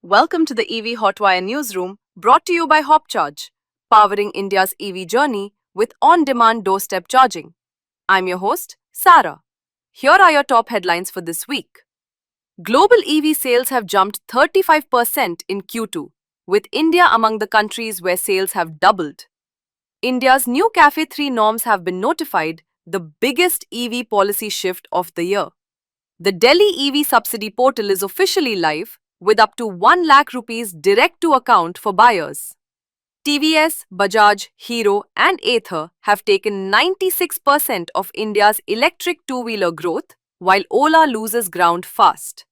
Welcome to the EV Hotwire newsroom, brought to you by HopCharge, powering India's EV journey with on-demand doorstep charging. I'm your host, Sarah. Here are your top headlines for this week. Global EV sales have jumped 35% in Q2, with India among the countries where sales have doubled. India's new CAFE 3 norms have been notified, the biggest EV policy shift of the year. The Delhi EV subsidy portal is officially live, with up to 1 lakh rupees direct to account for buyers. TVS, Bajaj, Hero, and Ather have taken 96% of India's electric two-wheeler growth, while Ola loses ground fast.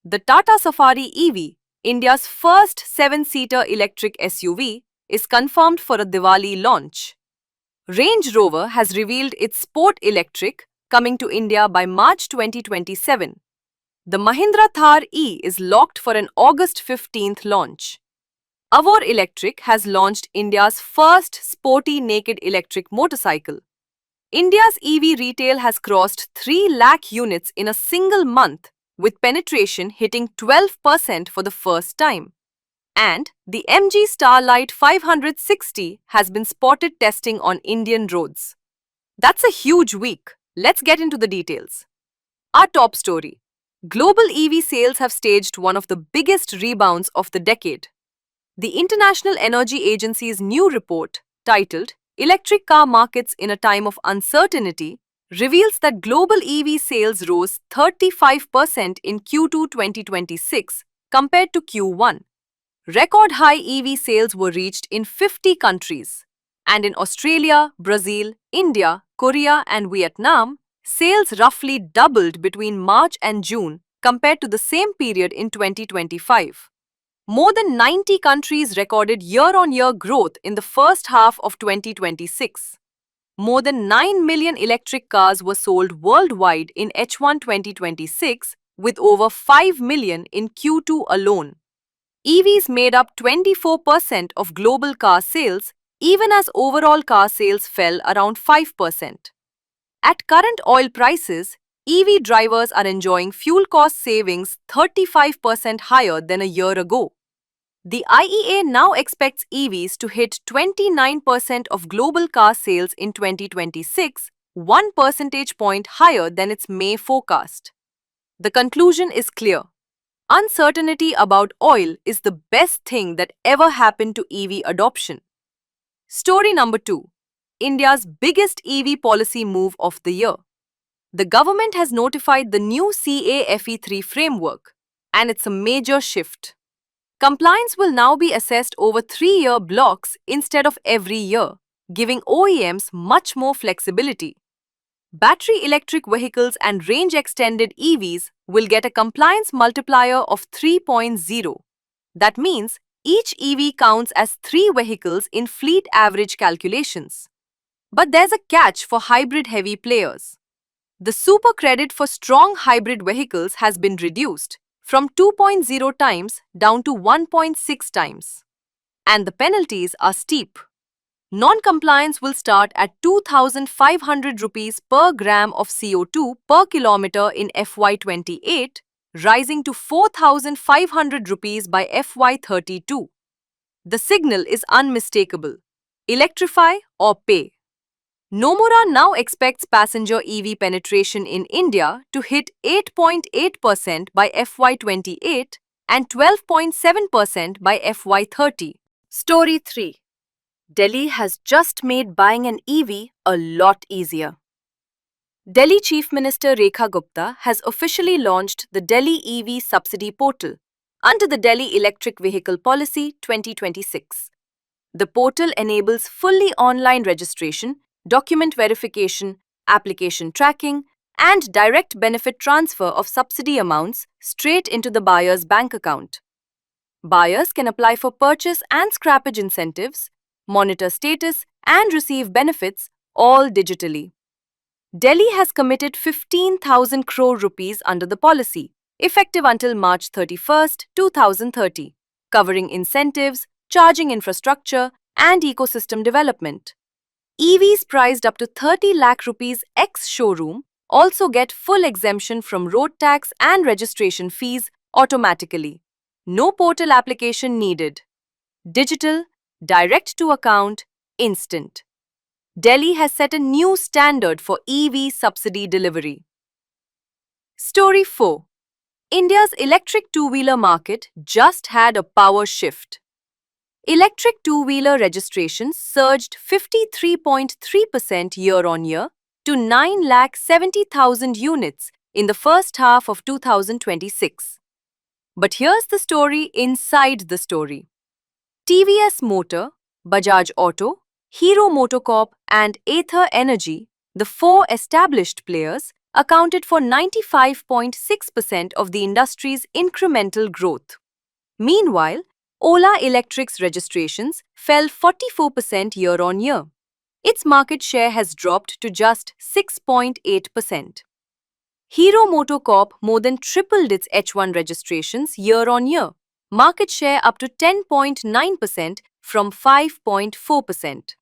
The Tata Safari EV, India's first 7-seater electric SUV, is confirmed for a Diwali launch. Range Rover has revealed its Sport Electric, coming to India by March 2027. The Mahindra Thar E is locked for an August 15th launch. Avor Electric has launched India's first sporty naked electric motorcycle. India's EV retail has crossed 3 lakh units in a single month, with penetration hitting 12% for the first time. And the MG Starlight 560 has been spotted testing on Indian roads. That's a huge week. Let's get into the details. Our top story. Global EV sales have staged one of the biggest rebounds of the decade. The International Energy Agency's new report, titled Electric Car Markets in a Time of Uncertainty, reveals that global EV sales rose 35% in Q2 2026 compared to Q1. Record high EV sales were reached in 50 countries, and in Australia, Brazil, India, Korea, and Vietnam, sales roughly doubled between March and June compared to the same period in 2025. More than 90 countries recorded year-on-year growth in the first half of 2026. More than 9 million electric cars were sold worldwide in H1 2026, with over 5 million in Q2 alone. EVs made up 24% of global car sales, even as overall car sales fell around 5%. At current oil prices, EV drivers are enjoying fuel cost savings 35% higher than a year ago. The IEA now expects EVs to hit 29% of global car sales in 2026, 1 percentage point higher than its May forecast. The conclusion is clear. Uncertainty about oil is the best thing that ever happened to EV adoption. Story number 2. India's biggest EV policy move of the year. The government has notified the new CAFE-3 framework, and it's a major shift. Compliance will now be assessed over 3-year blocks instead of every year, giving OEMs much more flexibility. Battery electric vehicles and range-extended EVs will get a compliance multiplier of 3.0. That means each EV counts as 3 vehicles in fleet average calculations. But there's a catch for hybrid-heavy players. The super credit for strong hybrid vehicles has been reduced from 2.0 times down to 1.6 times. And the penalties are steep. Non-compliance will start at 2,500 rupees per gram of CO2 per kilometer in FY28, rising to 4,500 rupees by FY32. The signal is unmistakable. Electrify or pay. Nomura now expects passenger EV penetration in India to hit 8.8% by FY28 and 12.7% by FY30. Story 3. Delhi has just made buying an EV a lot easier. Delhi Chief Minister Rekha Gupta has officially launched the Delhi EV Subsidy Portal under the Delhi Electric Vehicle Policy 2026. The portal enables fully online registration, document verification, application tracking, and direct benefit transfer of subsidy amounts straight into the buyer's bank account. Buyers can apply for purchase and scrappage incentives, monitor status, and receive benefits all digitally. Delhi has committed 15,000 crore rupees under the policy, effective until March 31, 2030, covering incentives, charging infrastructure, and ecosystem development. EVs priced up to 30 lakh rupees ex-showroom also get full exemption from road tax and registration fees automatically. No portal application needed. Digital, direct to account, instant. Delhi has set a new standard for EV subsidy delivery. Story 4. India's electric two-wheeler market just had a power shift. Electric two-wheeler registrations surged 53.3% year-on-year to 9,70,000 units in the first half of 2026. But here's the story inside the story. TVS Motor, Bajaj Auto, Hero Motocorp and Ather Energy, the four established players, accounted for 95.6% of the industry's incremental growth. Meanwhile, Ola Electric's registrations fell 44% year-on-year. Its market share has dropped to just 6.8%. Hero MotoCorp more than tripled its H1 registrations year-on-year, market share up to 10.9% from 5.4%.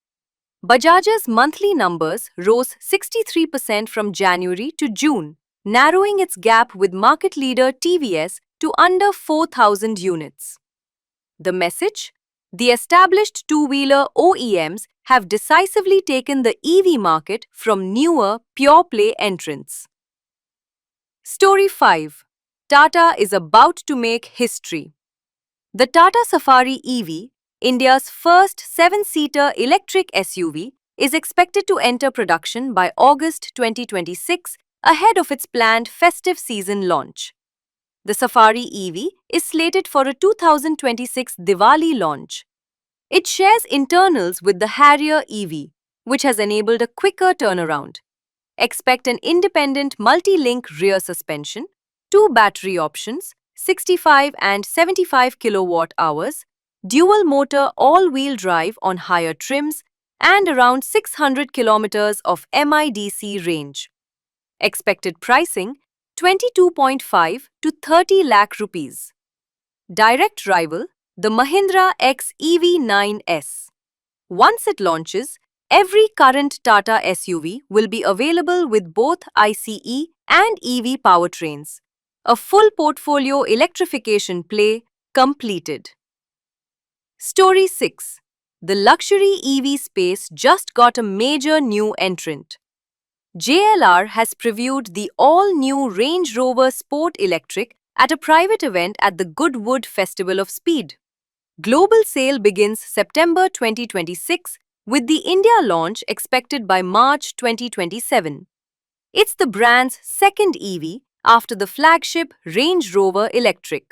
Bajaj's monthly numbers rose 63% from January to June, narrowing its gap with market leader TVS to under 4,000 units. The message? The established two-wheeler OEMs have decisively taken the EV market from newer, pure-play entrants. Story 5. Tata is about to make history. The Tata Safari EV, India's first seven-seater electric SUV, is expected to enter production by August 2026 ahead of its planned festive season launch. The Safari EV is slated for a 2026 Diwali launch. It shares internals with the Harrier EV, which has enabled a quicker turnaround. Expect an independent multi-link rear suspension, two battery options, 65 and 75 kilowatt-hours, dual motor all-wheel drive on higher trims, and around 600 kilometers of MIDC range. Expected pricing 22.5 to 30 lakh rupees. Direct rival, the Mahindra X EV9S. Once it launches, every current Tata SUV will be available with both ICE and EV powertrains. A full portfolio electrification play completed. Story 6. The luxury EV space just got a major new entrant. JLR has previewed the all-new Range Rover Sport Electric at a private event at the Goodwood Festival of Speed. Global sale begins September 2026, with the India launch expected by March 2027. It's the brand's second EV after the flagship Range Rover Electric.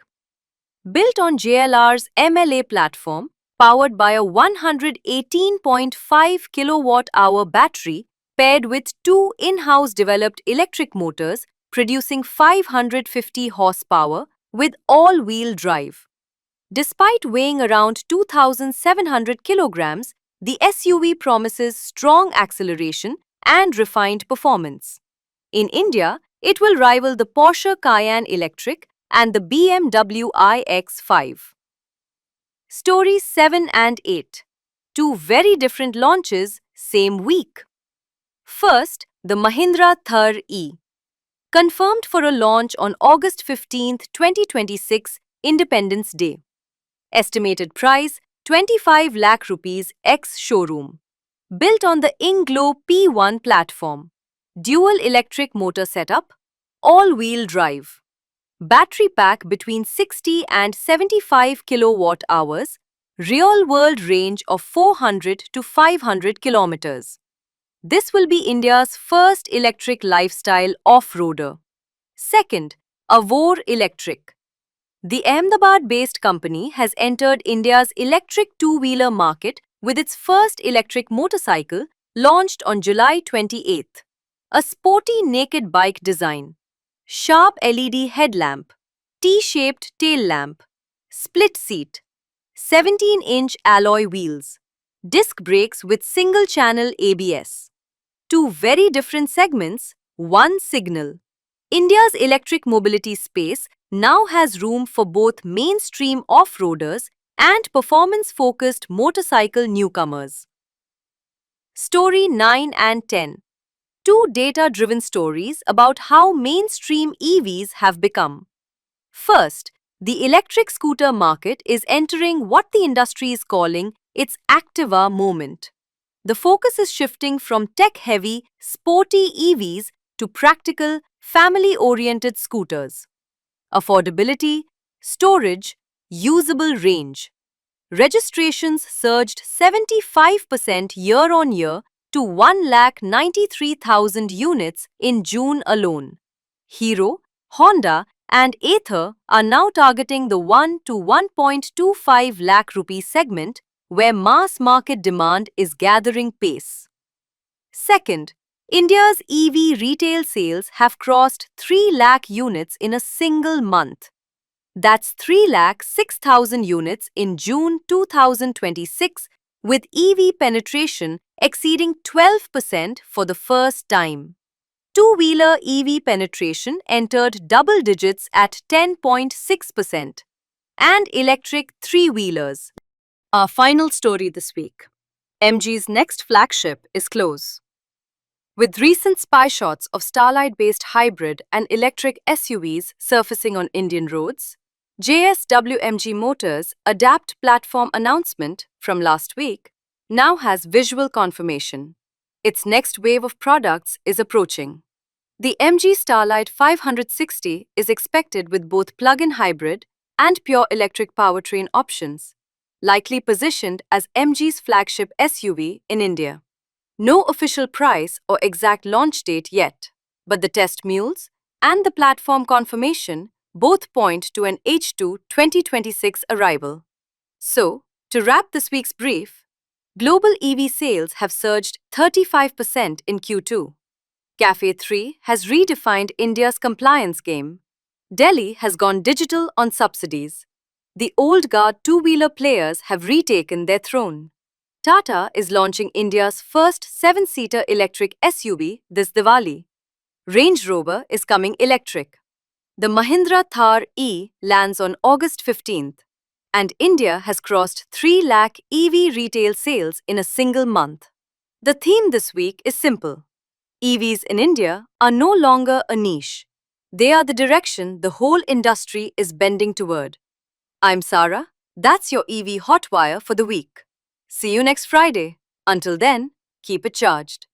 Built on JLR's MLA platform, powered by a 118.5 kilowatt-hour battery paired with two in-house developed electric motors producing 550 horsepower with all-wheel drive. Despite weighing around 2,700 kilograms, the SUV promises strong acceleration and refined performance. In India, it will rival the Porsche Cayenne Electric and the BMW iX5. Stories 7 and 8. Two very different launches, same week. First, the Mahindra Thar E. Confirmed for a launch on August 15, 2026, Independence Day. Estimated price 25 lakh rupees ex-showroom. Built on the INGLO P1 platform. Dual electric motor setup, all-wheel drive. Battery pack between 60 and 75 kilowatt-hours, real-world range of 400 to 500 kilometers. This will be India's first electric lifestyle off-roader. Second, Avore Electric. The Ahmedabad-based company has entered India's electric two-wheeler market with its first electric motorcycle launched on July 28. A sporty naked bike design. Sharp LED headlamp. T-shaped tail lamp. Split seat. 17-inch alloy wheels. Disc brakes with single-channel ABS. Two very different segments, one signal. India's electric mobility space now has room for both mainstream off-roaders and performance-focused motorcycle newcomers. Story 9 and 10. Two data-driven stories about how mainstream EVs have become. First, The electric scooter market is entering what the industry is calling its Activa moment. The focus is shifting from tech-heavy, sporty EVs to practical, family-oriented scooters. Affordability, storage, usable range. Registrations surged 75% year-on-year to 193,000 units in June alone. Hero, Honda, and Ather are now targeting the 1 to 1.25 lakh rupee segment, where mass market demand is gathering pace. Second, India's EV retail sales have crossed 3 lakh units in a single month. That's 3,06,000 units in June 2026, with EV penetration exceeding 12% for the first time. Two-wheeler EV penetration entered double digits at 10.6%, and electric three-wheelers. Our final story this week. MG's next flagship is close. With recent spy shots of Starlight-based hybrid and electric SUVs surfacing on Indian roads, JSW-MG Motors' ADAPT platform announcement from last week now has visual confirmation. Its next wave of products is approaching. The MG Starlight 560 is expected with both plug-in hybrid and pure electric powertrain options, likely positioned as MG's flagship SUV in India. No official price or exact launch date yet, but the test mules and the platform confirmation both point to an H2 2026 arrival. So, to wrap this week's brief, global EV sales have surged 35% in Q2. Cafe 3 has redefined India's compliance game. Delhi has gone digital on subsidies. The old guard two-wheeler players have retaken their throne. Tata is launching India's first 7-seater electric SUV this Diwali. Range Rover is coming electric. The Mahindra Thar E lands on August 15th, and India has crossed 3 lakh EV retail sales in a single month. The theme this week is simple. EVs in India are no longer a niche. They are the direction the whole industry is bending toward. I'm Sarah. That's your EV Hotwire for the week. See you next Friday. Until then, keep it charged.